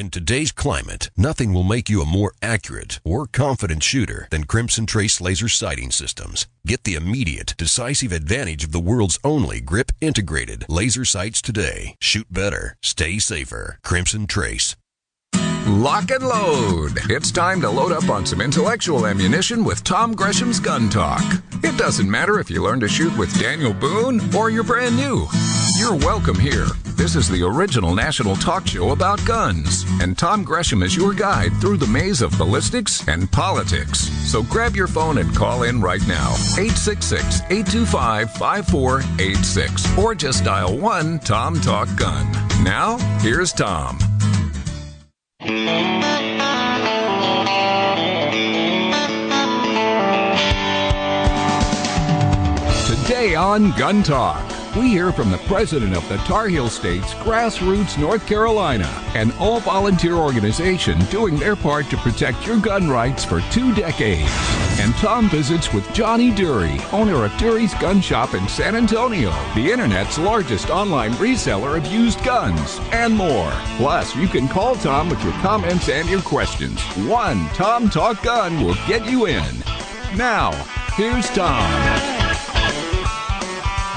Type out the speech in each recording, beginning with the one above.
In today's climate, nothing will make you a more accurate or confident shooter than Crimson Trace laser sighting systems. Get the immediate, decisive advantage of the world's only grip-integrated laser sights today. Shoot better. Stay safer. Crimson Trace. Lock and load. It's time to load up on some intellectual ammunition with Tom Gresham's Gun Talk. It doesn't matter if you learn to shoot with Daniel Boone or you're brand new. You're welcome here. This is the original national talk show about guns, and Tom Gresham is your guide through the maze of ballistics and politics. So grab your phone and call in right now, 866-825-5486, or just dial 1-TOM-TALK-GUN. Now, here's Tom. Today on Gun Talk, we hear from the president of the Tar Heel State's Grassroots North Carolina, an all-volunteer organization doing their part to protect your gun rights for 2 decades. And Tom visits with Johnny Dury, owner of Dury's Gun Shop in San Antonio, the internet's largest online reseller of used guns, and more. Plus, you can call Tom with your comments and your questions. 1-TOM-TALK-GUN will get you in. Now, here's Tom.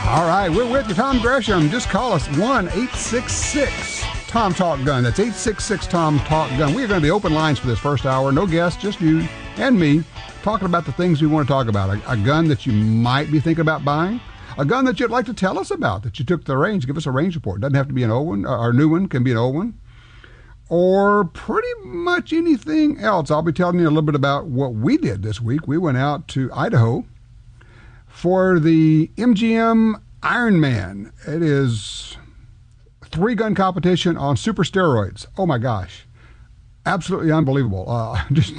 All right, we're with you, Tom Gresham. Just call us 1-866-TOM-TALK-GUN. That's 866-TOM-TALK-GUN. We are going to be open lines for this first hour. No guests, just you and me talking about the things we want to talk about. A gun that you might be thinking about buying. A gun that you'd like to tell us about, that you took to the range. Give us a range report. Doesn't have to be an old one. Our new one can be an old one. Or pretty much anything else. I'll be telling you a little bit about what we did this week. We went out to Idaho for the MGM Iron Man. It is a 3-gun competition on super steroids. Oh my gosh. Absolutely unbelievable. Just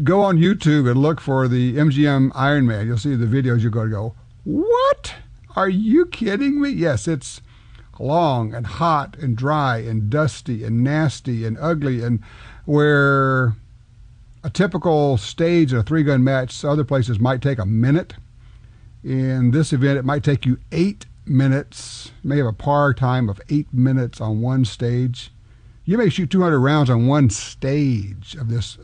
go on YouTube and look for the MGM Iron Man. You'll see the videos. You're going to go, what? Are you kidding me? Yes, it's long and hot and dry and dusty and nasty and ugly, and where a typical stage in a 3-gun match other places might take a minute. In this event, it might take you 8 minutes. You may have a par time of 8 minutes on one stage. You may shoot 200 rounds on one stage of this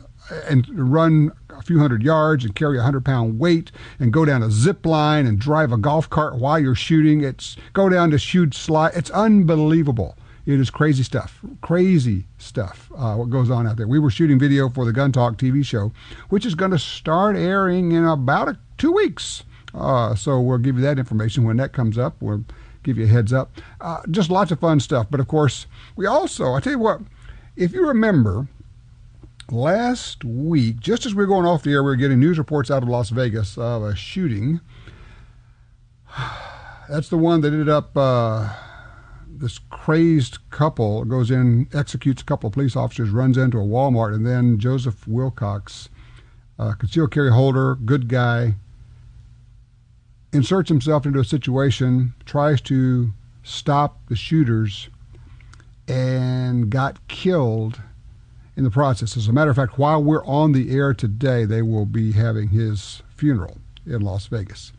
and run a few hundred yards and carry a 100-pound weight and go down a zip line and drive a golf cart while you're shooting. It's go down this huge slide. It's unbelievable. It is crazy stuff. Crazy stuff, what goes on out there. We were shooting video for the Gun Talk TV show, which is going to start airing in about 2 weeks. So we'll give you that information when that comes up. We'll give you a heads up. Just lots of fun stuff. But, of course, we also, I tell you what, if you remember, last week, just as we were going off the air, we were getting news reports out of Las Vegas of a shooting. That's the one that ended up, this crazed couple goes in, executes a couple of police officers, runs into a Walmart, and then Joseph Wilcox, concealed carry holder, good guy, inserts himself into a situation, tries to stop the shooters, and got killed in the process. As a matter of fact, while we're on the air today, they will be having his funeral in Las Vegas.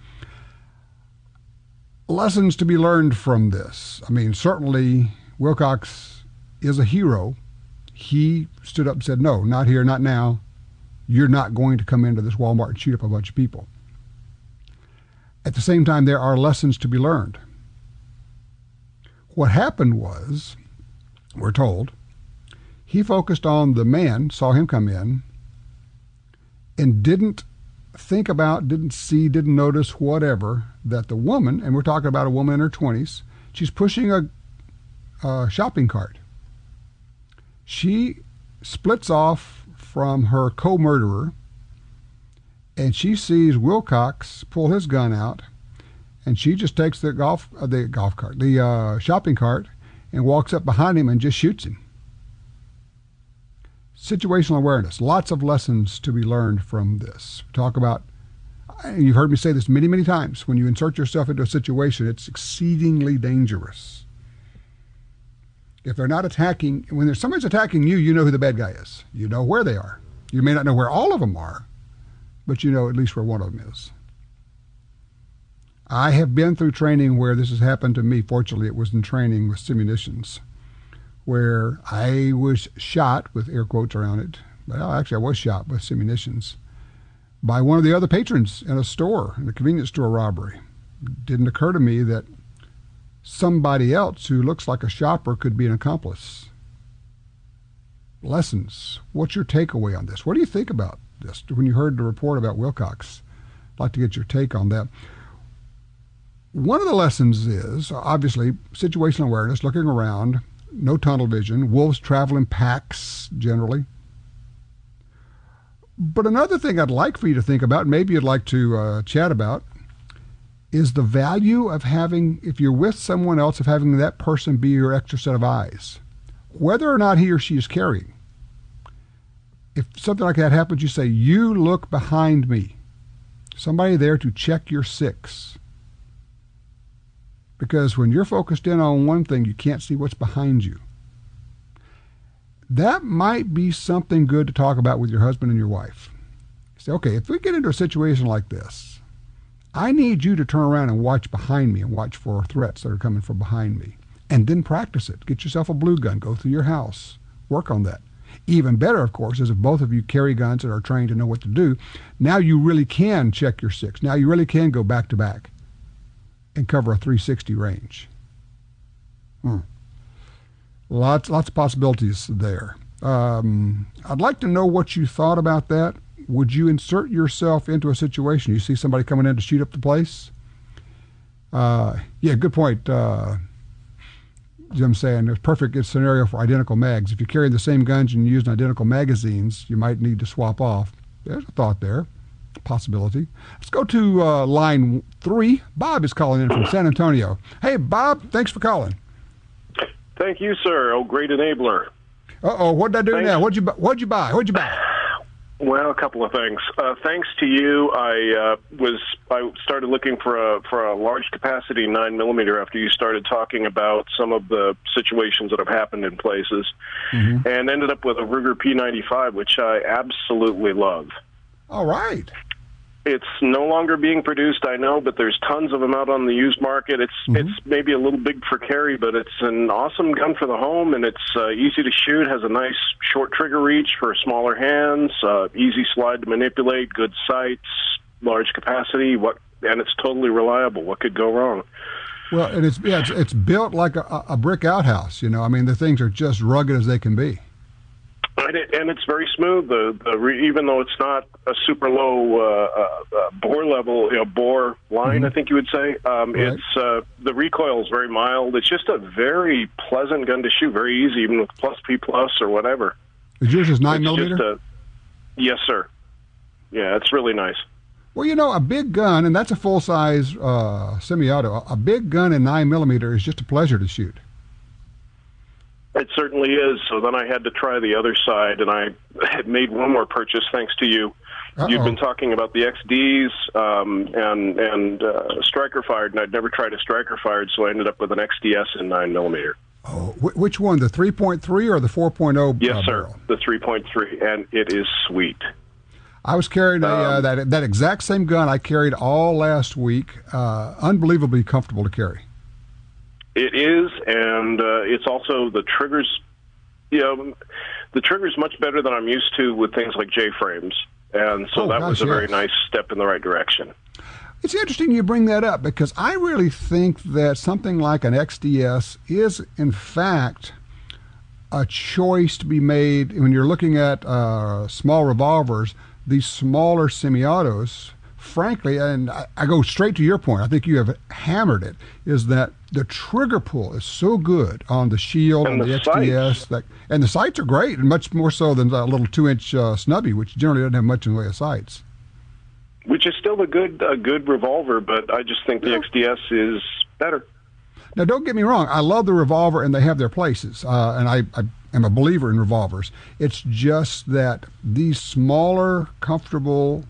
Lessons to be learned from this. I mean, certainly Wilcox is a hero. He stood up and said, no, not here, not now. You're not going to come into this Walmart and shoot up a bunch of people. At the same time, there are lessons to be learned. What happened was, we're told, he focused on the man, saw him come in, and didn't think about, didn't see, didn't notice, whatever, that the woman, and we're talking about a woman in her 20s, she's pushing a shopping cart. She splits off from her co-murderer, and she sees Wilcox pull his gun out, and she just takes the shopping cart, and walks up behind him and just shoots him. Situational awareness. Lots of lessons to be learned from this. Talk about, you've heard me say this many, many times, when you insert yourself into a situation, it's exceedingly dangerous. If they're not attacking, when somebody's attacking you, you know who the bad guy is. You know where they are. You may not know where all of them are, but you know at least where one of them is. I have been through training where this has happened to me. Fortunately, it was in training with simunitions, where I was shot, with air quotes around it. Well, actually, I was shot with some munitions by one of the other patrons in a store, in a convenience store robbery. It didn't occur to me that somebody else who looks like a shopper could be an accomplice. Lessons. What's your takeaway on this? What do you think about this when you heard the report about Wilcox? I'd like to get your take on that. One of the lessons is, obviously, situational awareness, looking around, no tunnel vision, wolves travel in packs generally. But another thing I'd like for you to think about, maybe you'd like to chat about, is the value of having, if you're with someone else, of having that person be your extra set of eyes, whether or not he or she is carrying. If something like that happens, you say, you look behind me. Somebody there to check your six. Because when you're focused in on one thing, you can't see what's behind you. That might be something good to talk about with your husband and your wife. Say, okay, if we get into a situation like this, I need you to turn around and watch behind me and watch for threats that are coming from behind me. And then practice it. Get yourself a blue gun. Go through your house. Work on that. Even better, of course, is if both of you carry guns and are trained to know what to do. Now you really can check your six. Now you really can go back to back and cover a 360 range. Lots of possibilities there. I'd like to know what you thought about that. Would you insert yourself into a situation? You see somebody coming in to shoot up the place? Yeah, good point. Jim saying there's a perfect scenario for identical mags. If you're carrying the same guns and using identical magazines, you might need to swap off. There's a thought there. Possibility. Let's go to line 3. Bob is calling in from San Antonio. Hey, Bob, thanks for calling. Thank you, sir. Oh, great enabler. Uh-oh, what did I do Thanks. now? What'd you buy? Well, a couple of things. Thanks to you, I started looking for a large capacity 9mm after you started talking about some of the situations that have happened in places, and ended up with a Ruger P95, which I absolutely love. All right. It's no longer being produced, I know, but there's tons of them out on the used market. It's maybe a little big for carry, but it's an awesome gun for the home, and it's easy to shoot, has a nice short trigger reach for smaller hands, easy slide to manipulate, good sights, large capacity, and it's totally reliable. What could go wrong? Well, and it's built like a brick outhouse, you know. I mean, the things are just rugged as they can be. And it's very smooth. Even though it's not a super low bore level, bore line, I think you would say. Right. It's the recoil is very mild. It's just a very pleasant gun to shoot. Very easy, even with plus P plus or whatever. Is yours just 9mm? Yes, sir. Yeah, it's really nice. Well, you know, a big gun, and that's a full size semi-auto. A big gun in 9mm is just a pleasure to shoot. It certainly is. So then I had to try the other side, and I had made one more purchase thanks to you. You've been talking about the XDs and striker fired, and I'd never tried a striker fired, so I ended up with an XDS in 9mm. Oh, which one, the 3.3 or the 4.0? Yes, sir, barrel? the 3.3, and it is sweet. I was carrying that exact same gun I carried all last week. Unbelievably comfortable to carry. It is, and it's also the triggers. The trigger's much better than I'm used to with things like J-frames, and so that was a very nice step in the right direction. It's interesting you bring that up, because I really think that something like an XDS is, in fact, a choice to be made when you're looking at small revolvers. These smaller semi-autos, frankly, and I go straight to your point, I think you have hammered it, is that the trigger pull is so good on the Shield and the XDS, and the sights are great, and much more so than a little 2-inch snubby, which generally doesn't have much in the way of sights. Which is still a good revolver, but I just think the XDS is better. Now, don't get me wrong, I love the revolver, and they have their places, and I am a believer in revolvers. It's just that these smaller, comfortable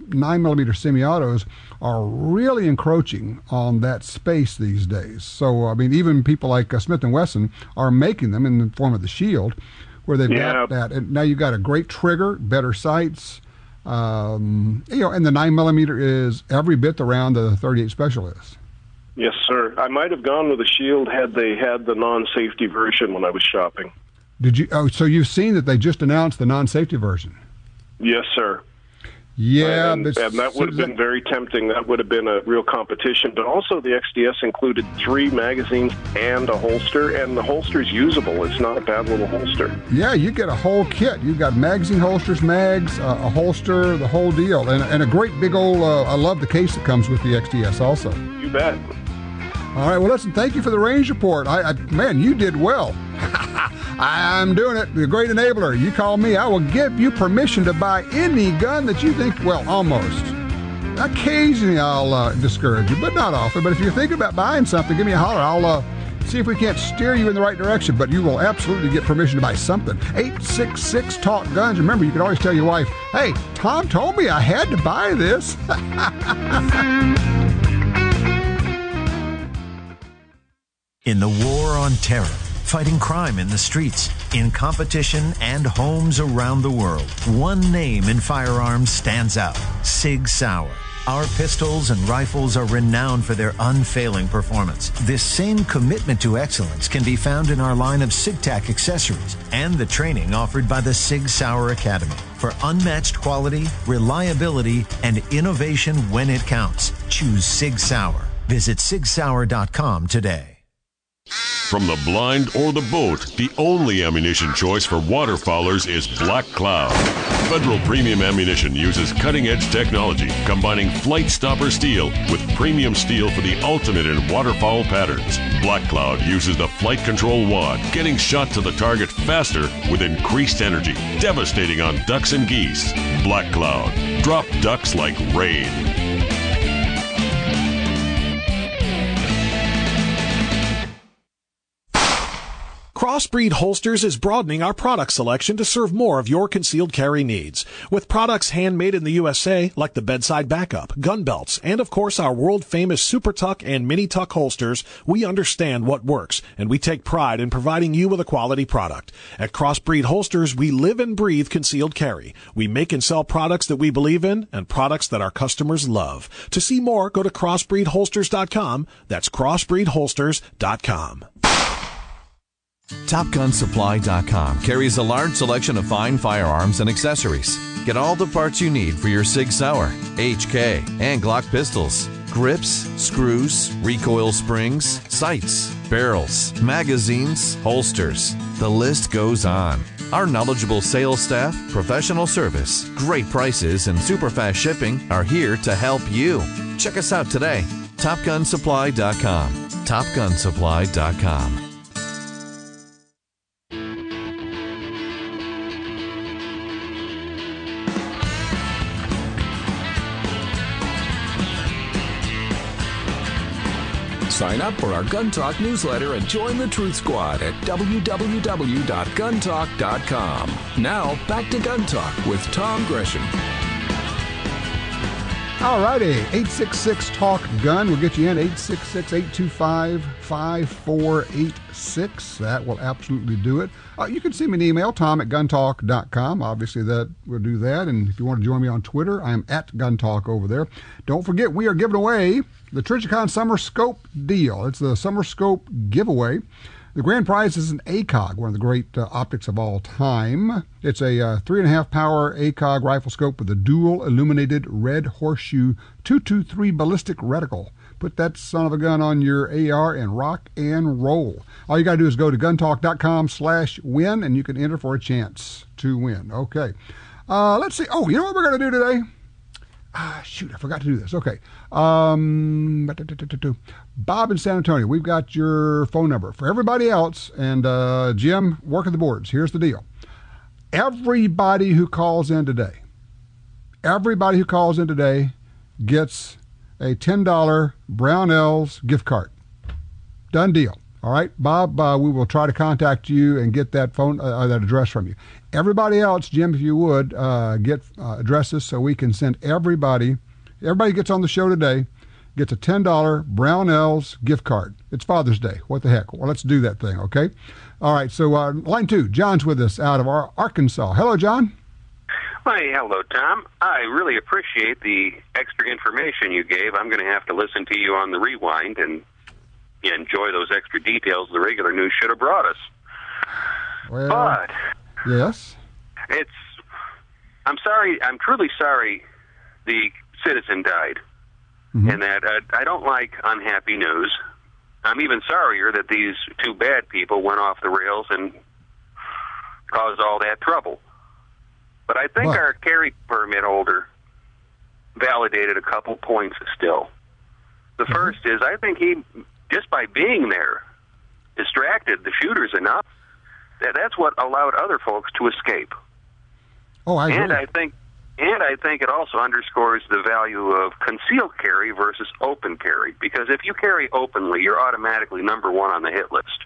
9mm semi-autos are really encroaching on that space these days. So, I mean, even people like Smith & Wesson are making them in the form of the Shield, where they've got that. And now you've got a great trigger, better sights, and the 9mm is every bit the round the 38 Special is. Yes, sir. I might have gone with a Shield had they had the non-safety version when I was shopping. Did you? Oh, so you've seen that they just announced the non-safety version? Yes, sir. Yeah, and that would have been very tempting. That would have been a real competition. But also the XDS included 3 magazines and a holster, and the holster's usable. It's not a bad little holster. Yeah, you get a whole kit. You've got magazine holsters, mags, a holster, the whole deal. And a great big old, I love the case that comes with the XDS also. You bet. All right, well, listen, thank you for the range report. Man, you did well. I'm doing it. The great enabler. You call me, I will give you permission to buy any gun that you think, well, almost. Occasionally I'll discourage you, but not often. But if you're thinking about buying something, give me a holler. I'll see if we can't steer you in the right direction, but you will absolutely get permission to buy something. 866-TALK-GUNS. Remember, you can always tell your wife, hey, Tom told me I had to buy this. In the war on terror, fighting crime in the streets, in competition and homes around the world, one name in firearms stands out: Sig Sauer. Our pistols and rifles are renowned for their unfailing performance. This same commitment to excellence can be found in our line of SigTac accessories and the training offered by the Sig Sauer Academy. For unmatched quality, reliability, and innovation when it counts, choose Sig Sauer. Visit sigsauer.com today. From the blind or the boat, the only ammunition choice for waterfowlers is Black Cloud. Federal Premium Ammunition uses cutting-edge technology, combining flight stopper steel with premium steel for the ultimate in waterfowl patterns. Black Cloud uses the flight control wad, getting shot to the target faster with increased energy, devastating on ducks and geese. Black Cloud. Drop ducks like rain. Crossbreed Holsters is broadening our product selection to serve more of your concealed carry needs. With products handmade in the USA, like the bedside backup, gun belts, and of course our world-famous Super Tuck and Mini Tuck holsters, we understand what works, and we take pride in providing you with a quality product. At Crossbreed Holsters, we live and breathe concealed carry. We make and sell products that we believe in and products that our customers love. To see more, go to crossbreedholsters.com. That's crossbreedholsters.com. TopGunSupply.com carries a large selection of fine firearms and accessories. Get all the parts you need for your Sig Sauer, HK, and Glock pistols. Grips, screws, recoil springs, sights, barrels, magazines, holsters. The list goes on. Our knowledgeable sales staff, professional service, great prices, and super fast shipping are here to help you. Check us out today. TopGunSupply.com. TopGunSupply.com. Sign up for our Gun Talk newsletter and join the Truth Squad at www.guntalk.com. Now, back to Gun Talk with Tom Gresham. All righty, 866-TALK-GUN. We'll get you in, 866-825-5486. That will absolutely do it. You can send me an email, tom@guntalk.com. Obviously, that will do that. And if you want to join me on Twitter, I am at GunTalk over there. Don't forget, we are giving away the Trijicon Summer Scope deal. It's the Summer Scope giveaway. The grand prize is an ACOG, one of the great optics of all time. It's a 3.5 power ACOG rifle scope with a dual illuminated red horseshoe 223 ballistic reticle. Put that son of a gun on your AR and rock and roll. All you got to do is go to guntalk.com/win, and you can enter for a chance to win. Okay. Let's see. Oh, you know what we're going to do today? Shoot, I forgot to do this. Okay. Bob in San Antonio, we've got your phone number. For everybody else, and Jim, working the boards, here's the deal. Everybody who calls in today gets a $10 Brownells gift card. Done deal. All right, Bob, we will try to contact you and get that phone, that address from you. Everybody else, Jim, if you would, get addresses so we can send everybody gets on the show today, gets a $10 Brownells gift card. It's Father's Day. What the heck? Well, let's do that thing, okay? All right, so line 2, John's with us out of Arkansas. Hello, John. Hi, hello, Tom. I really appreciate the extra information you gave. I'm going to have to listen to you on the rewind and you enjoy those extra details the regular news should have brought us. Well, But yes. I'm sorry. I'm truly sorry the citizen died, and that I don't like unhappy news. I'm even sorrier that these two bad people went off the rails and caused all that trouble. But I think our carry permit holder validated a couple points still. The first is I think he, just by being there, distracted the shooters enough that that's what allowed other folks to escape. Oh, I agree. And I think it also underscores the value of concealed carry versus open carry, because if you carry openly, you're automatically number one on the hit list.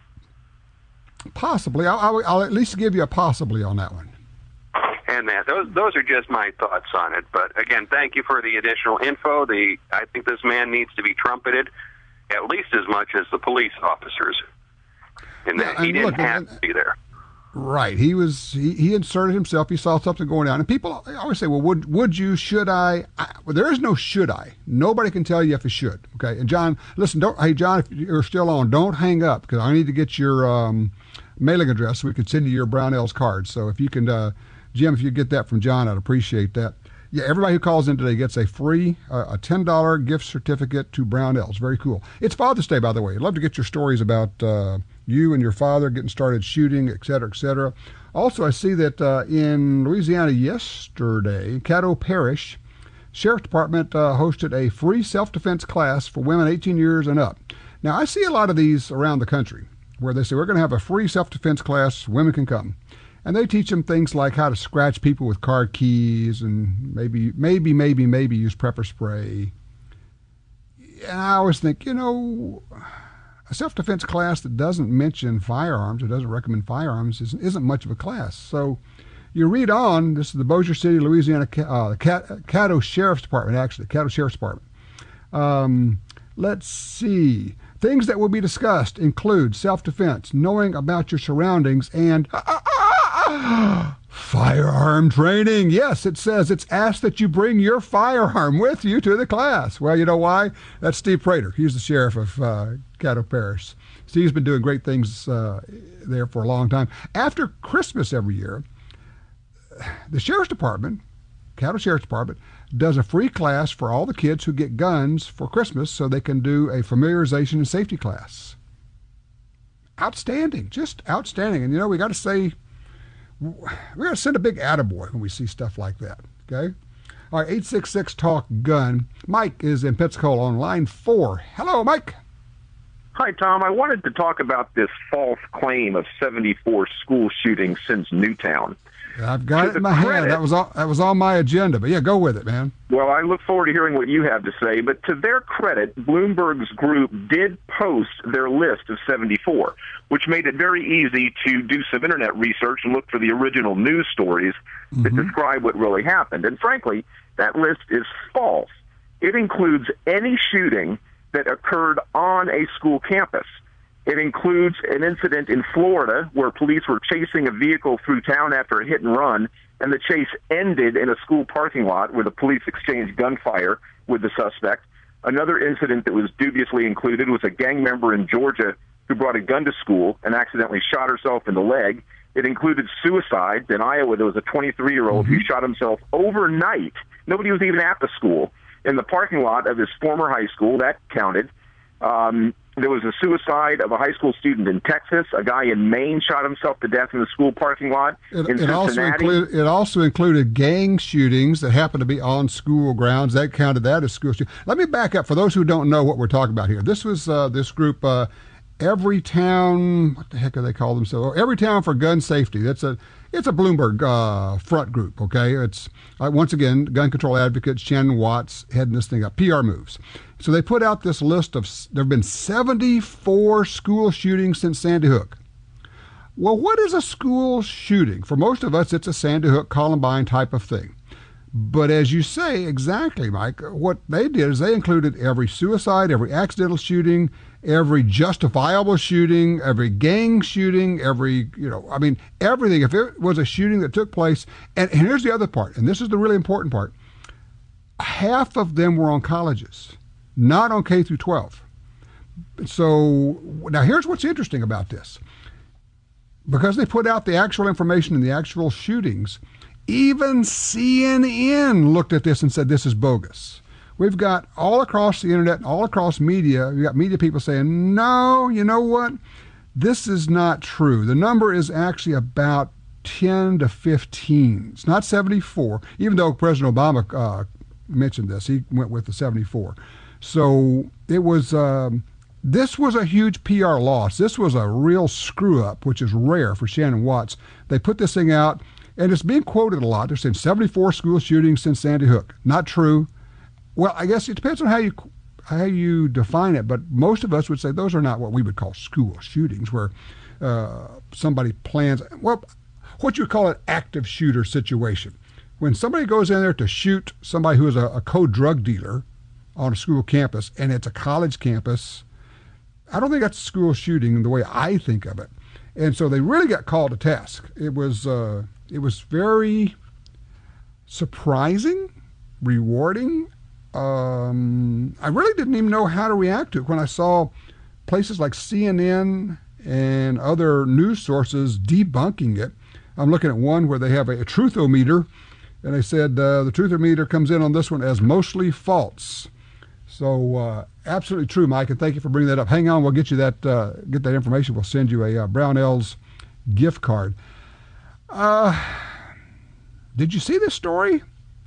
Possibly. I'll at least give you a possibly on that one. And those are just my thoughts on it. But again, thank you for the additional info. I think this man needs to be trumpeted at least as much as the police officers, and that he didn't have to be there. Right. He inserted himself. He saw something going on. And people always say, well, would you, should I? Well, there is no should I. Nobody can tell you if it should. Okay. And John, listen, hey, John, if you're still on, don't hang up, because I need to get your mailing address so we can send you your Brownells card. So if you can, Jim, if you get that from John, I'd appreciate that. Yeah, everybody who calls in today gets a free a $10 gift certificate to Brownells. Very cool. It's Father's Day, by the way. I'd love to get your stories about you and your father getting started shooting, et cetera, et cetera. Also, I see that in Louisiana yesterday, Caddo Parish Sheriff's Department hosted a free self-defense class for women 18 years and up. Now, I see a lot of these around the country where they say, we're going to have a free self-defense class, women can come. And they teach them things like how to scratch people with car keys and maybe use pepper spray. And I always think, a self-defense class that doesn't mention firearms or doesn't recommend firearms isn't much of a class. So you read on, this is the Bossier City, Louisiana, Caddo Sheriff's Department, actually, Caddo Sheriff's Department. Let's see. Things that will be discussed include self-defense, knowing about your surroundings, and firearm training. Yes, it says it's asked that you bring your firearm with you to the class. Well, you know why? That's Steve Prater. He's the sheriff of Caddo Parish. Steve's been doing great things there for a long time. After Christmas every year, the Sheriff's Department, Caddo Sheriff's Department, does a free class for all the kids who get guns for Christmas so they can do a familiarization and safety class. Outstanding, just outstanding. And we got to say, we got to send a big attaboy when we see stuff like that, okay? All right, 866-TALK-GUN. Mike is in Pensacola on line 4. Hello, Mike. Hi, Tom. I wanted to talk about this false claim of 74 school shootings since Newtown. I've got it in my hand. That was on my agenda, but yeah, go with it, man. Well, I look forward to hearing what you have to say, but to their credit, Bloomberg's group did post their list of 74, which made it very easy to do some internet research and look for the original news stories that describe what really happened. And frankly, that list is false. It includes any shooting that occurred on a school campus. It includes an incident in Florida where police were chasing a vehicle through town after a hit and run, and the chase ended in a school parking lot where the police exchanged gunfire with the suspect. Another incident that was dubiously included was a gang member in Georgia who brought a gun to school and accidentally shot herself in the leg. It included suicides. In Iowa, there was a 23-year-old who shot himself overnight. Nobody was even at the school. In the parking lot of his former high school, that counted. There was a suicide of a high school student in Texas. A guy in Maine shot himself to death in the school parking lot in Cincinnati. It also included gang shootings that happened to be on school grounds. That counted that as school shooting. Let me back up for those who don't know what we're talking about here. This was this group, Every Town, what the heck do they call themselves? Every Town for Gun Safety. It's a Bloomberg front group, okay? It's, once again, gun control advocates, Shannon Watts, heading this thing up, PR moves. So they put out this list of, there have been 74 school shootings since Sandy Hook. Well, what is a school shooting? For most of us, it's a Sandy Hook, Columbine type of thing. But as you say, exactly, Mike, what they did is they included every suicide, every accidental shooting, every justifiable shooting, every gang shooting, everything. If it was a shooting that took place, and here's the other part, and this is the really important part, half of them were on colleges, not on K through 12. So now here's what's interesting about this. Because they put out the actual information and the actual shootings, even CNN looked at this and said this is bogus. We've got all across the internet and all across media, we've got media people saying, no, you know what? This is not true. The number is actually about 10 to 15. It's not 74, even though President Obama mentioned this. He went with the 74. So it was, this was a huge PR loss. This was a real screw up, which is rare for Shannon Watts. They put this thing out, and it's being quoted a lot. They're saying 74 school shootings since Sandy Hook. Not true. Well, I guess it depends on how you define it, but most of us would say those are not what we would call school shootings, where somebody plans, well, what you would call an active shooter situation. When somebody goes in there to shoot somebody who is a co-drug dealer on a school campus, and it's a college campus, I don't think that's a school shooting in the way I think of it. And so they really got called to task. It was very surprising, rewarding. I really didn't even know how to react to it when I saw places like CNN and other news sources debunking it. I'm looking at one where they have a truthometer, and they said the truthometer comes in on this one as mostly false. So absolutely true, Mike, and thank you for bringing that up. Hang on, we'll get you that information. We'll send you a Brownells gift card. Did you see this story?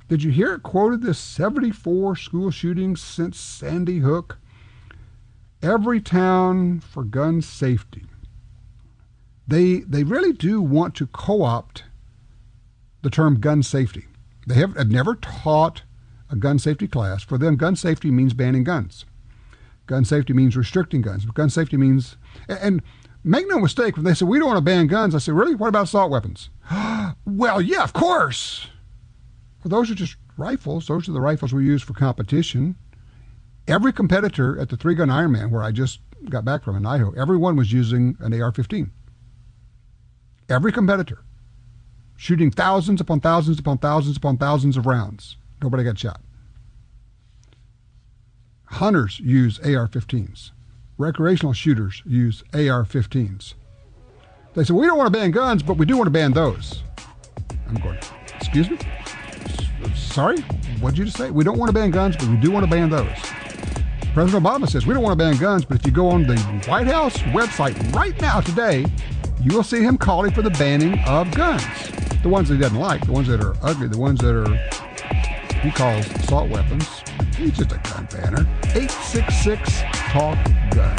Did you hear it quoted, this 74 school shootings since Sandy Hook? Every town for gun safety. They really do want to co-opt the term gun safety. They have never taught a gun safety class. For them, gun safety means banning guns. Gun safety means restricting guns. But gun safety means, and make no mistake, when they say we don't want to ban guns, I say, really? What about assault weapons? Well, yeah, of course. Well, those are just rifles. Those are the rifles we use for competition. Every competitor at the 3-gun Iron Man, where I just got back from in Idaho, everyone was using an AR-15. Every competitor. Shooting thousands upon thousands upon thousands upon thousands of rounds. Nobody got shot. Hunters use AR-15s. Recreational shooters use AR-15s. They say, we don't want to ban guns, but we do want to ban those. I'm going, excuse me? Sorry? What did you just say? We don't want to ban guns, but we do want to ban those. President Obama says, we don't want to ban guns, but if you go on the White House website right now today, you will see him calling for the banning of guns. The ones that he doesn't like, the ones that are ugly, the ones that are, he calls assault weapons. He's just a gun banner. 866-TALK-GUN.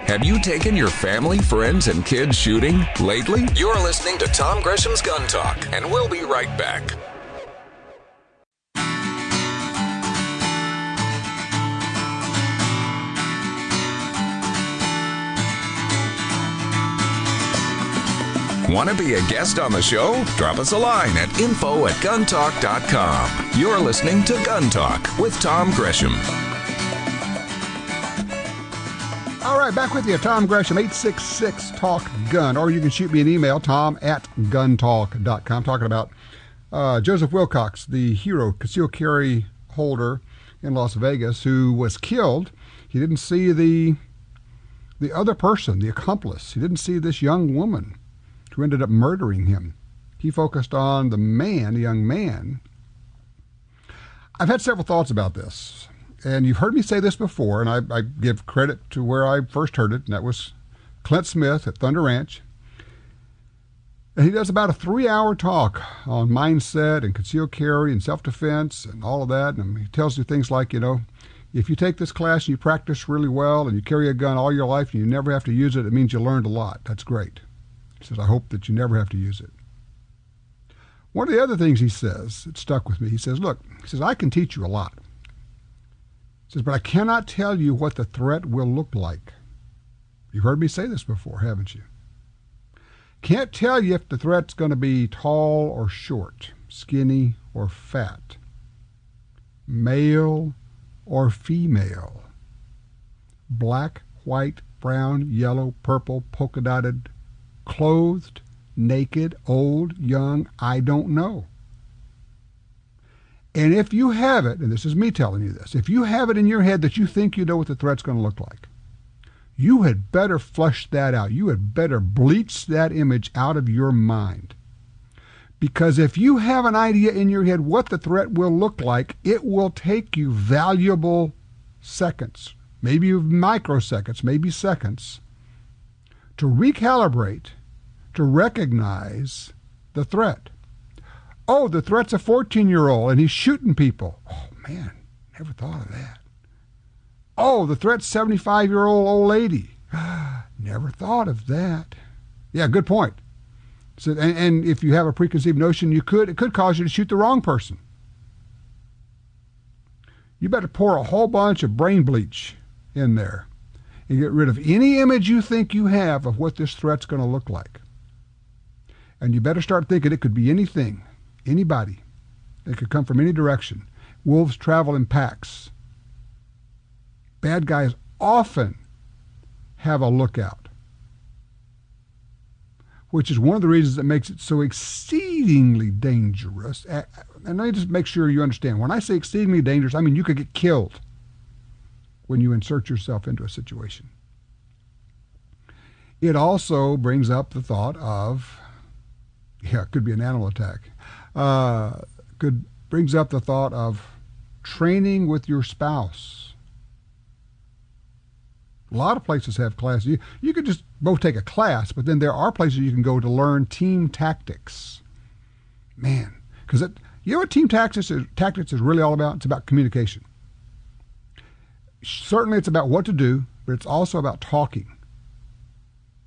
Have you taken your family, friends, and kids shooting lately? You're listening to Tom Gresham's Gun Talk, and we'll be right back. Want to be a guest on the show? Drop us a line at info@guntalk.com. You're listening to Gun Talk with Tom Gresham. All right, back with you, Tom Gresham, 866-TALK-GUN. Or you can shoot me an email, tom@guntalk.com, talking about Joseph Wilcox, the hero concealed carry holder in Las Vegas, who was killed. He didn't see the other person, the accomplice. He didn't see this young woman who ended up murdering him. He focused on the man, the young man. I've had several thoughts about this. And you've heard me say this before, and I give credit to where I first heard it, and that was Clint Smith at Thunder Ranch. And he does about a 3-hour talk on mindset and concealed carry and self-defense and all of that. And he tells you things like, if you take this class and you practice really well and you carry a gun all your life and you never have to use it, it means you learned a lot. That's great. He says, I hope that you never have to use it. One of the other things he says, it stuck with me, he says, look, I can teach you a lot. He says, but I cannot tell you what the threat will look like. You've heard me say this before, haven't you? Can't tell you if the threat's going to be tall or short, skinny or fat, male or female, black, white, brown, yellow, purple, polka-dotted, clothed, naked, old, young, I don't know. And if you have it, and this is me telling you this, if you have it in your head that you think you know what the threat's going to look like, you had better flush that out. You had better bleach that image out of your mind. Because if you have an idea in your head what the threat will look like, it will take you valuable seconds, maybe microseconds, maybe seconds, to recalibrate, to recognize the threat. Oh, the threat's a 14-year-old and he's shooting people. Oh, man, never thought of that. Oh, the threat's 75-year-old old lady. Never thought of that. Yeah, good point. So, and if you have a preconceived notion, it could cause you to shoot the wrong person. You better pour a whole bunch of brain bleach in there and get rid of any image you think you have of what this threat's going to look like. And you better start thinking it could be anything, anybody. It could come from any direction. Wolves travel in packs. Bad guys often have a lookout, which is one of the reasons that makes it so exceedingly dangerous. And let me just make sure you understand. When I say exceedingly dangerous, I mean you could get killed when you insert yourself into a situation. It also brings up the thought of, it could be an animal attack. Brings up the thought of training with your spouse. A lot of places have classes. You could just both take a class, but then there are places you can go to learn team tactics. Man, because you know what team tactics is really all about? It's about communication. Certainly it's about what to do, but it's also about talking.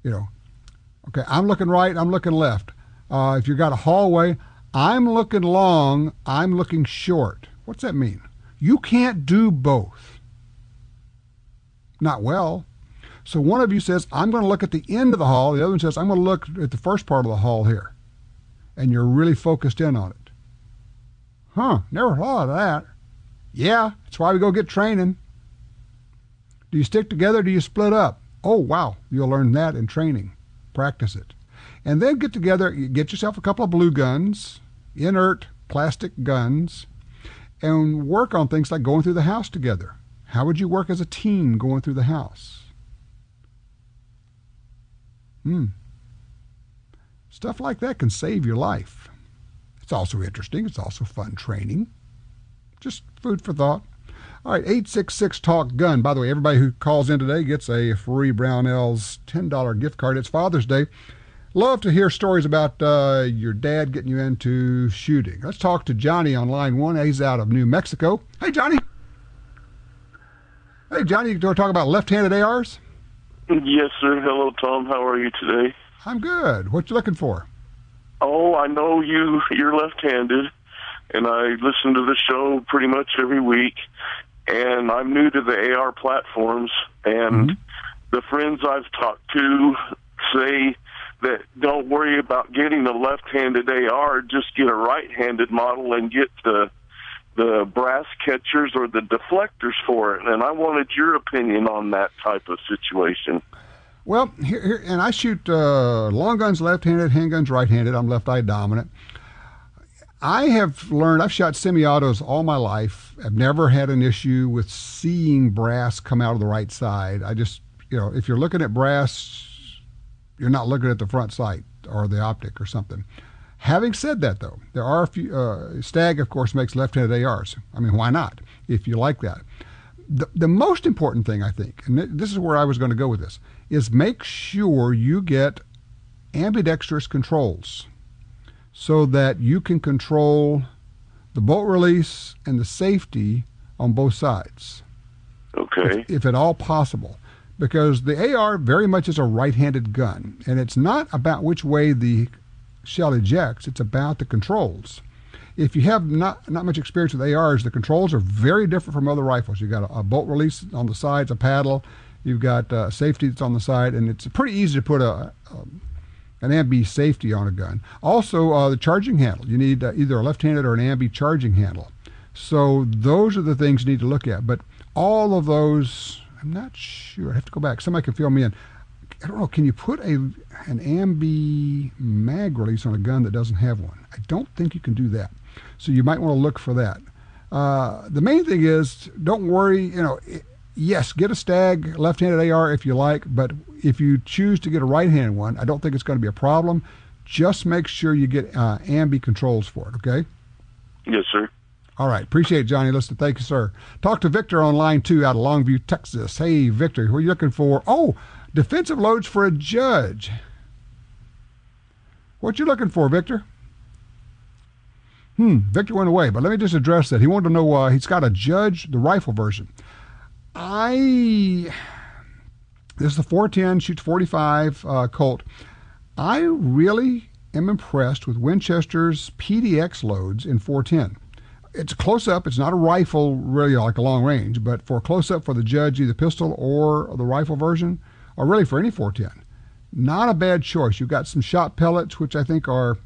Okay, I'm looking right, I'm looking left. If you've got a hallway, I'm looking long, I'm looking short. What's that mean? You can't do both. Not well. So one of you says, I'm going to look at the end of the hall. The other one says, I'm going to look at the first part of the hall here. And you're really focused in on it. Never thought of that. Yeah, that's why we go get training. Do you stick together? Do you split up? Oh, wow. You'll learn that in training. Practice it. And then get together, get yourself a couple of blue guns, inert plastic guns, and work on things like going through the house together. How would you work as a team going through the house? Stuff like that can save your life. It's also interesting. It's also fun training. Just food for thought. All right, 866-TALK-GUN. By the way, everybody who calls in today gets a free Brownells $10 gift card. It's Father's Day. Love to hear stories about your dad getting you into shooting. Let's talk to Johnny on line 1. He's out of New Mexico. Hey, Johnny. Hey, Johnny, you want to talk about left-handed ARs? Yes, sir. Hello, Tom. How are you today? I'm good. What you looking for? Oh, I know you're left-handed, and I listen to the show pretty much every week, and I'm new to the AR platforms, and the friends I've talked to say that don't worry about getting a left-handed AR, just get a right-handed model and get the brass catchers or the deflectors for it. And I wanted your opinion on that type of situation. Well, here and I shoot long guns left-handed, handguns right-handed. I'm left-eye dominant. I have learned, I've shot semi-autos all my life. I've never had an issue with seeing brass come out of the right side. I just, if you're looking at brass, you're not looking at the front sight or the optic or something. Having said that, though, there are a few, Stag, of course, makes left-handed ARs. I mean, why not, if you like that? The most important thing, I think, and this is where I was going to go with this, is make sure you get ambidextrous controls so that you can control the bolt release and the safety on both sides. Okay. If at all possible. Because the AR very much is a right-handed gun, and it's not about which way the shell ejects, it's about the controls. If you have not much experience with ARs, the controls are very different from other rifles. You've got a bolt release on the sides, a paddle, you've got safety that's on the side, and it's pretty easy to put an ambi safety on a gun. Also, the charging handle. You need either a left-handed or an ambi charging handle. So those are the things you need to look at. But all of those, I'm not sure. I have to go back. Somebody can fill me in. I don't know, can you put an ambi mag release on a gun that doesn't have one? I don't think you can do that. So you might want to look for that. The main thing is, don't worry, yes, get a Stag left-handed AR if you like, but if you choose to get a right-handed one, I don't think it's going to be a problem. Just make sure you get ambi controls for it, okay? Yes, sir. All right. Appreciate it, Johnny. Listen, thank you, sir. Talk to Victor on line 2 out of Longview, Texas. Hey, Victor, who are you looking for? Oh, defensive loads for a judge. What you looking for, Victor? Victor went away, but let me just address that. He wanted to know, he's got a Judge, the rifle version. This is the 410, shoots 45 Colt. I really am impressed with Winchester's PDX loads in 410. It's a close-up. It's not a rifle, really, like a long range, but for a close-up for the Judge, either pistol or the rifle version, or really for any 410, not a bad choice. You've got some shot pellets, which I think are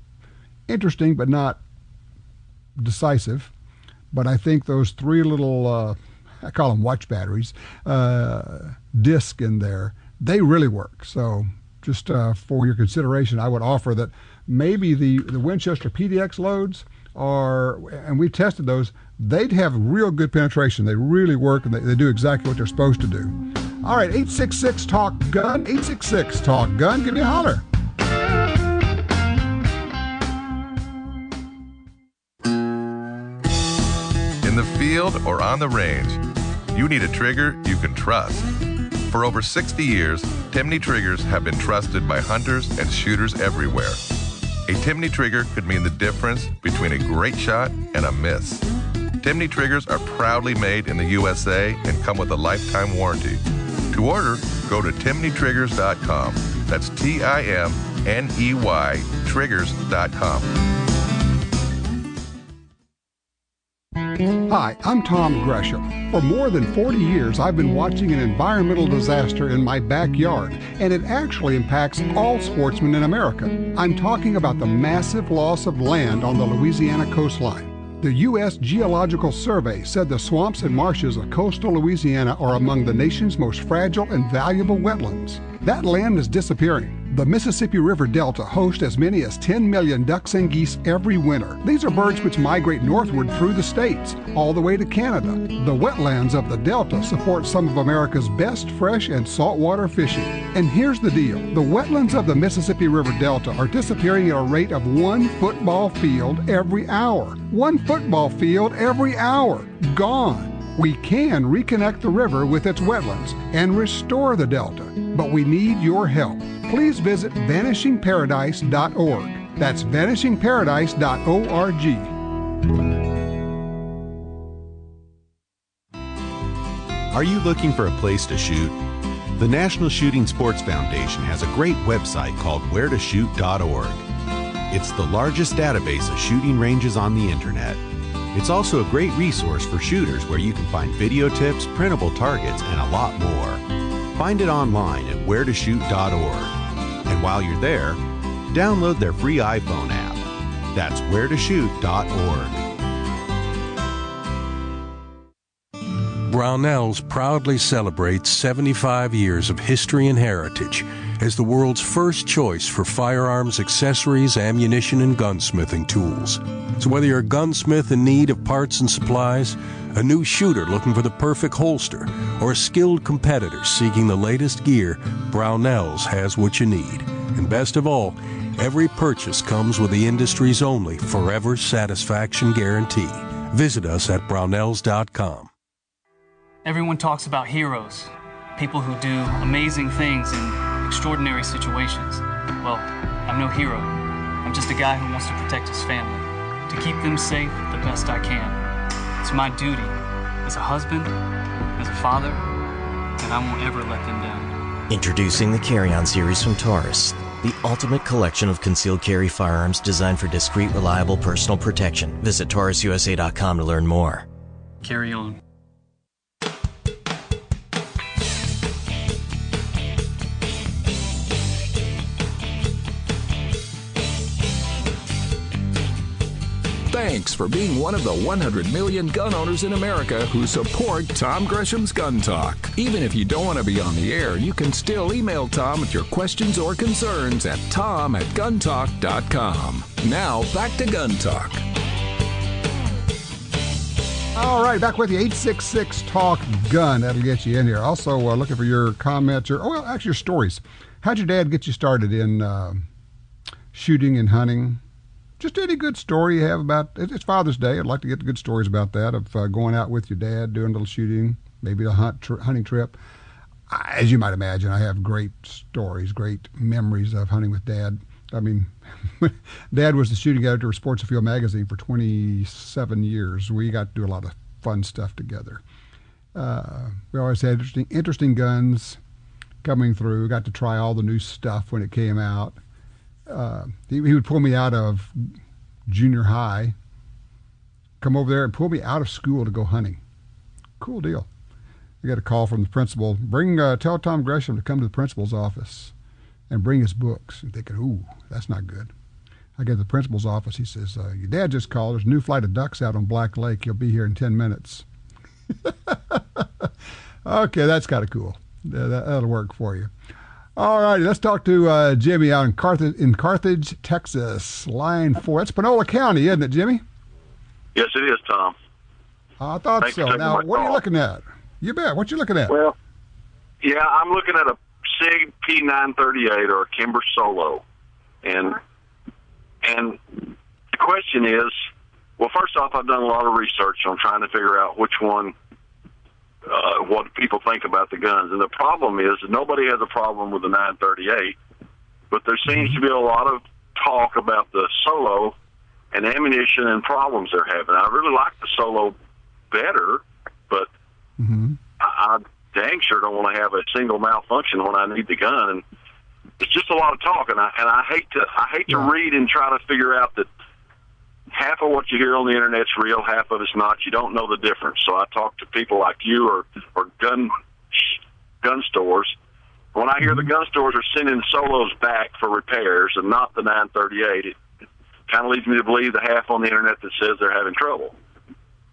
interesting but not decisive. But I think those 3 little, I call them watch batteries, disc in there, they really work. So just for your consideration, I would offer that maybe the Winchester PDX loads are, and we tested those, they'd have real good penetration. They really work, and they do exactly what they're supposed to do. All right, 866-TALK-GUN, 866-TALK-GUN, give me a holler. In the field or on the range, you need a trigger you can trust. For over 60 years, Timney triggers have been trusted by hunters and shooters everywhere. A Timney trigger could mean the difference between a great shot and a miss. Timney triggers are proudly made in the USA and come with a lifetime warranty. To order, go to timneytriggers.com. That's TIMNEY triggers.com. Hi, I'm Tom Gresham. For more than 40 years, I've been watching an environmental disaster in my backyard, and it actually impacts all sportsmen in America. I'm talking about the massive loss of land on the Louisiana coastline. The U.S. Geological Survey said the swamps and marshes of coastal Louisiana are among the nation's most fragile and valuable wetlands. That land is disappearing. The Mississippi River Delta hosts as many as 10 million ducks and geese every winter. These are birds which migrate northward through the states, all the way to Canada. The wetlands of the Delta support some of America's best fresh and saltwater fishing. And here's the deal. The wetlands of the Mississippi River Delta are disappearing at a rate of 1 football field every hour. 1 football field every hour. Gone. We can reconnect the river with its wetlands and restore the Delta, but we need your help. Please visit vanishingparadise.org. That's vanishingparadise.org. Are you looking for a place to shoot? The National Shooting Sports Foundation has a great website called wheretoshoot.org. It's the largest database of shooting ranges on the internet. It's also a great resource for shooters where you can find video tips, printable targets, and a lot more. Find it online at wheretoshoot.org. And while you're there, download their free iPhone app. That's wheretoshoot.org. Brownells proudly celebrates 75 years of history and heritage as the world's first choice for firearms, accessories, ammunition, and gunsmithing tools. So whether you're a gunsmith in need of parts and supplies, a new shooter looking for the perfect holster, or a skilled competitor seeking the latest gear, Brownells has what you need. And best of all, every purchase comes with the industry's only forever satisfaction guarantee. Visit us at brownells.com. Everyone talks about heroes, people who do amazing things in extraordinary situations. Well, I'm no hero. I'm just a guy who wants to protect his family, to keep them safe the best I can. It's my duty as a husband, as a father, and I won't ever let them down. Introducing the Carry On series from Taurus, the ultimate collection of concealed carry firearms designed for discreet, reliable personal protection. Visit taurususa.com to learn more. Carry on. Thanks for being one of the 100 million gun owners in America who support Tom Gresham's Gun Talk. Even if you don't want to be on the air, you can still email Tom with your questions or concerns at tom@guntalk.com. Now, back to Gun Talk. All right, back with you. 866-TALK-GUN. That'll get you in here. Also, looking for your comments or, actually your stories. How'd your dad get you started in shooting and hunting? Just any good story you have about it's Father's Day. I'd like to get the good stories about that, of going out with your dad, doing a little shooting, maybe a hunting trip. As you might imagine, I have great stories, great memories of hunting with Dad. I mean, Dad was the shooting editor of Sports Field magazine for 27 years. We got to do a lot of fun stuff together. We always had interesting guns coming through. Got to try all the new stuff when it came out. He would pull me out of junior high, come over there and pull me out of school to go hunting. Cool deal. I got a call from the principal. Tell Tom Gresham to come to the principal's office and bring his books. I'm thinking, ooh, that's not good. I get to the principal's office. He says, your dad just called. There's a new flight of ducks out on Black Lake. He'll be here in 10 minutes. Okay, that's kind of cool. That'll work for you. All right, let's talk to Jimmy out in Carthage, Texas. Line 4. That's Panola County, isn't it, Jimmy? Yes, it is, Tom. I thought Thanks so. Now, what are you looking at? You bet. What you looking at? Well, yeah, I'm looking at a SIG P938 or a Kimber Solo. And the question is, well, first off, I've done a lot of research on trying to figure out which one, what people think about the guns. And the problem is that nobody has a problem with the 938, but there seems to be a lot of talk about the Solo and ammunition and problems they're having. I really like the Solo better, but I dang sure don't want to have a single malfunction when I need the gun. And it's just a lot of talk, and I hate to read and try to figure out that half of what you hear on the internet's real, half of it's not. You don't know the difference. So I talk to people like you or gun stores. When I hear the gun stores are sending Solos back for repairs and not the 938, it kind of leads me to believe the half on the internet that says they're having trouble.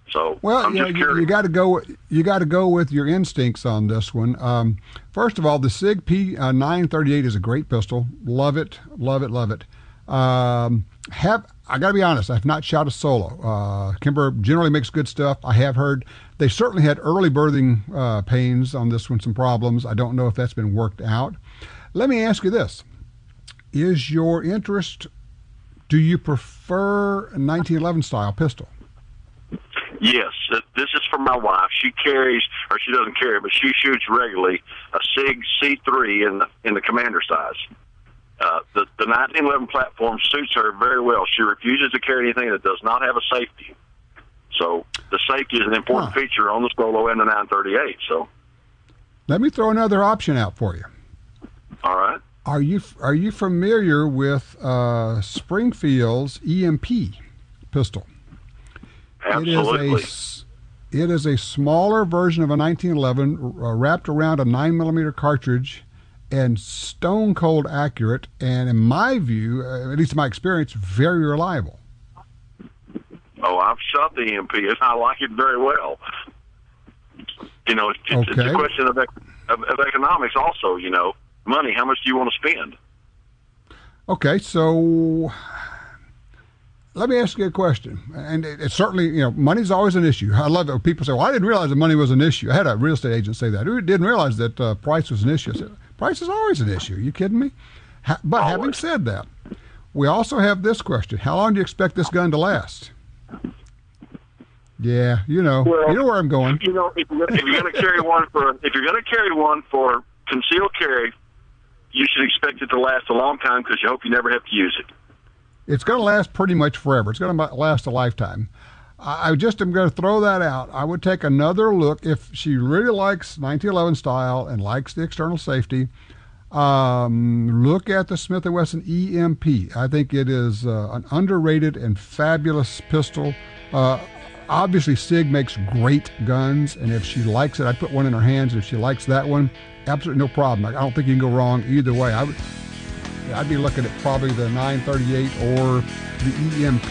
So, well, you got to go. You got to go with your instincts on this one. First of all, the SIG P938 is a great pistol. Love it, love it, love it. I got to be honest. I've not shot a Solo. Kimber generally makes good stuff. I have heard they certainly had early birthing pains on this one. Some problems. I don't know if that's been worked out. Let me ask you this: is your interest? Do you prefer a 1911 style pistol? Yes, this is for my wife. She carries, or she doesn't carry, but she shoots regularly a SIG C3 in the commander size. The 1911 platform suits her very well. She refuses to carry anything that does not have a safety. So the safety is an important feature on the Solo and the 938. So let me throw another option out for you. All right. Are you familiar with Springfield's EMP pistol? Absolutely. It is a smaller version of a 1911 wrapped around a 9mm cartridge and stone cold accurate, and in my view, at least in my experience, very reliable. Oh, I've shot the EMP and I like it very well. You know, it's a question of economics also, you know. Money, how much do you want to spend? Okay, so let me ask you a question. And it's certainly, you know, money's always an issue. I love it when people say, well, I didn't realize that money was an issue. I had a real estate agent say that. Who didn't realize that price was an issue? I said, price is always an issue. Are you kidding me? But always. Having said that, we also have this question. How long do you expect this gun to last? Yeah, you know where I'm going. You know, if you're going to carry one for concealed carry, you should expect it to last a long time because you hope you never have to use it. It's going to last pretty much forever. It's going to last a lifetime. I just am going to throw that out. I would take another look. If she really likes 1911 style and likes the external safety, look at the Smith & Wesson EMP. I think it is an underrated and fabulous pistol. Obviously, SIG makes great guns, and if she likes it, I'd put one in her hands. If she likes that one, absolutely no problem. I don't think you can go wrong either way. I'd be looking at probably the 938 or the EMP.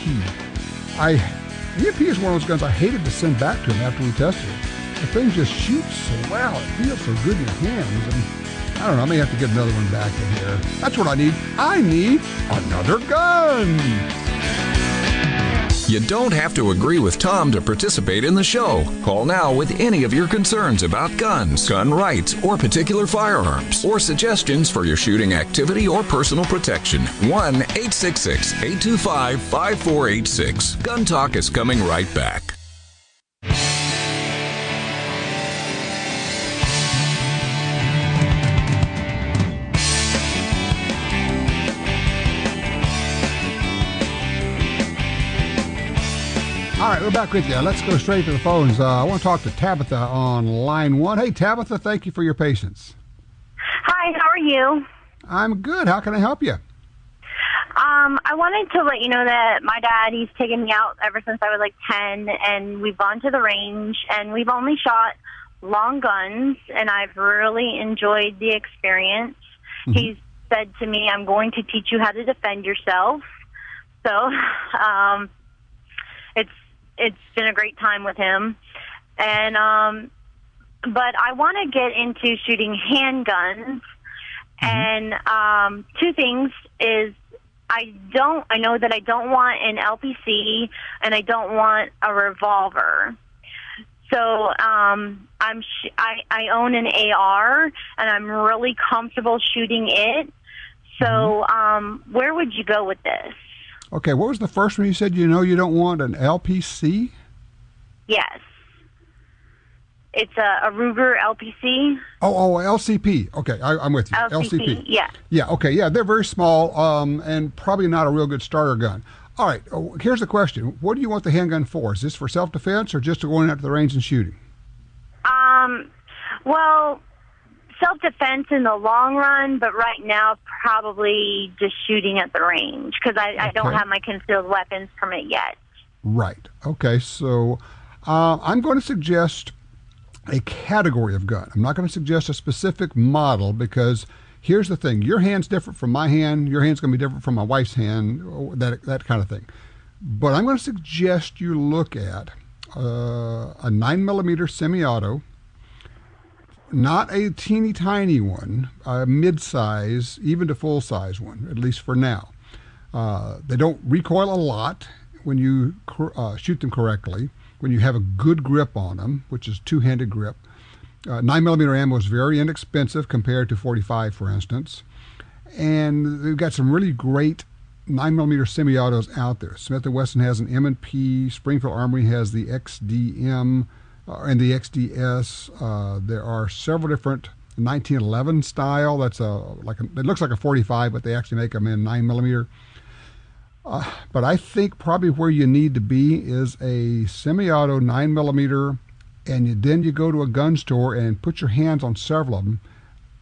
EMP is one of those guns I hated to send back to him after we tested it. The thing just shoots so well. It feels so good in your hands. And I don't know, I may have to get another one back in here. That's what I need. I need another gun. You don't have to agree with Tom to participate in the show. Call now with any of your concerns about guns, gun rights, or particular firearms, or suggestions for your shooting activity or personal protection. 1-866-825-5486. Gun Talk is coming right back. All right, we're back with you. Let's go straight to the phones. I want to talk to Tabitha on line 1. Hey, Tabitha, thank you for your patience. Hi, how are you? I'm good. How can I help you? I wanted to let you know that my dad, he's taken me out ever since I was like 10, and we've gone to the range, and we've only shot long guns, and I've really enjoyed the experience. Mm-hmm. He's said to me, I'm going to teach you how to defend yourself. So, it's been a great time with him. And but I want to get into shooting handguns. Mm-hmm. And two things is I know that I don't want an LPC and I don't want a revolver. So I own an AR and I'm really comfortable shooting it. So where would you go with this? Okay, what was the first one you said? You don't want an LPC? Yes. It's a Ruger LPC. Oh, LCP. Okay, I'm with you. LCP, yeah. Yeah, okay, yeah, they're very small and probably not a real good starter gun. All right, here's the question. What do you want the handgun for? Is this for self-defense or just going out to the range and shooting? Well, self-defense in the long run, but right now probably just shooting at the range because I don't have my concealed weapons permit yet. Right. Okay, so I'm going to suggest a category of gun. I'm not going to suggest a specific model because here's the thing. Your hand's different from my hand. Your hand's going to be different from my wife's hand, that kind of thing. But I'm going to suggest you look at a 9mm semi-auto, not a teeny tiny one, a mid-size, even to full-size one, at least for now. They don't recoil a lot when you shoot them correctly, when you have a good grip on them, which is two-handed grip. 9mm ammo is very inexpensive compared to 45, for instance. And they've got some really great 9mm semi-autos out there. Smith & Wesson has an M&P, Springfield Armory has the XDM, and the XDS. There are several different 1911 style. That's it looks like a 45, but they actually make them in 9mm. But I think probably where you need to be is a semi-auto 9mm, and then you go to a gun store and put your hands on several of them.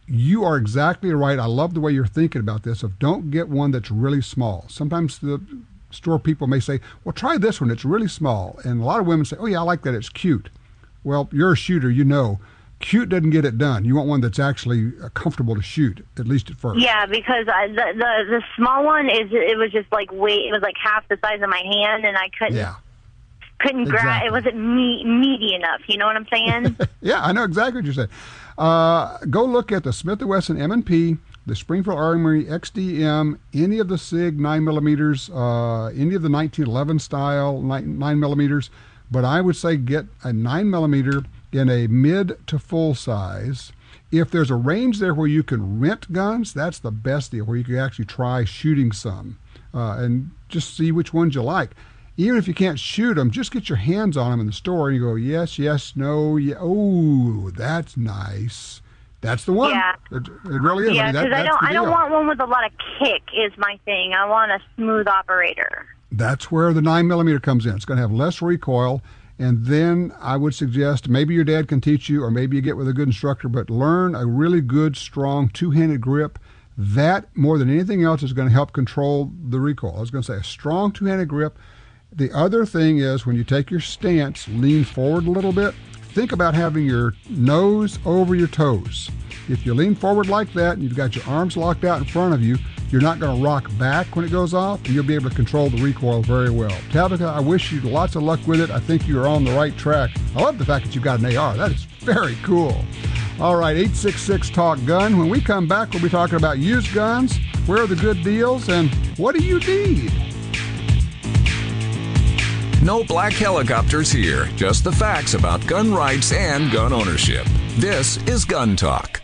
You are exactly right. I love the way you're thinking about this. Of don't get one that's really small. Sometimes the store people may say, well, try this one. It's really small. And a lot of women say, oh, yeah, I like that. It's cute. Well, you're a shooter, cute doesn't get it done. You want one that's actually comfortable to shoot, at least at first. Yeah, because the small one it was just like it was like half the size of my hand, and I couldn't grab. It wasn't meaty enough. You know what I'm saying? Yeah, I know exactly what you're saying. Go look at the Smith & Wesson M&P, the Springfield Armory XDM, any of the SIG 9mm, any of the 1911 style 9mm. But I would say get a 9mm in a mid to full size. If there's a range there where you can rent guns, that's the best deal, where you can actually try shooting some and just see which ones you like. Even if you can't shoot them, just get your hands on them in the store and you go, yes, no, yeah, oh, that's nice. That's the one. Yeah. It really is. Yeah, because I don't want one with a lot of kick is my thing. I want a smooth operator. That's where the 9mm comes in. It's going to have less recoil. And then I would suggest maybe your dad can teach you, or maybe you get with a good instructor, but learn a really good, strong, two-handed grip. That, more than anything else, is going to help control the recoil. I was going to say a strong two-handed grip. The other thing is when you take your stance, lean forward a little bit. Think about having your nose over your toes. If you lean forward like that and you've got your arms locked out in front of you, you're not going to rock back when it goes off, and you'll be able to control the recoil very well. Tabitha, I wish you lots of luck with it. I think you're on the right track. I love the fact that you've got an AR. That is very cool. All right, 866-TALK-GUN. When we come back, we'll be talking about used guns, where are the good deals, and what do you need? No black helicopters here, just the facts about gun rights and gun ownership. This is Gun Talk.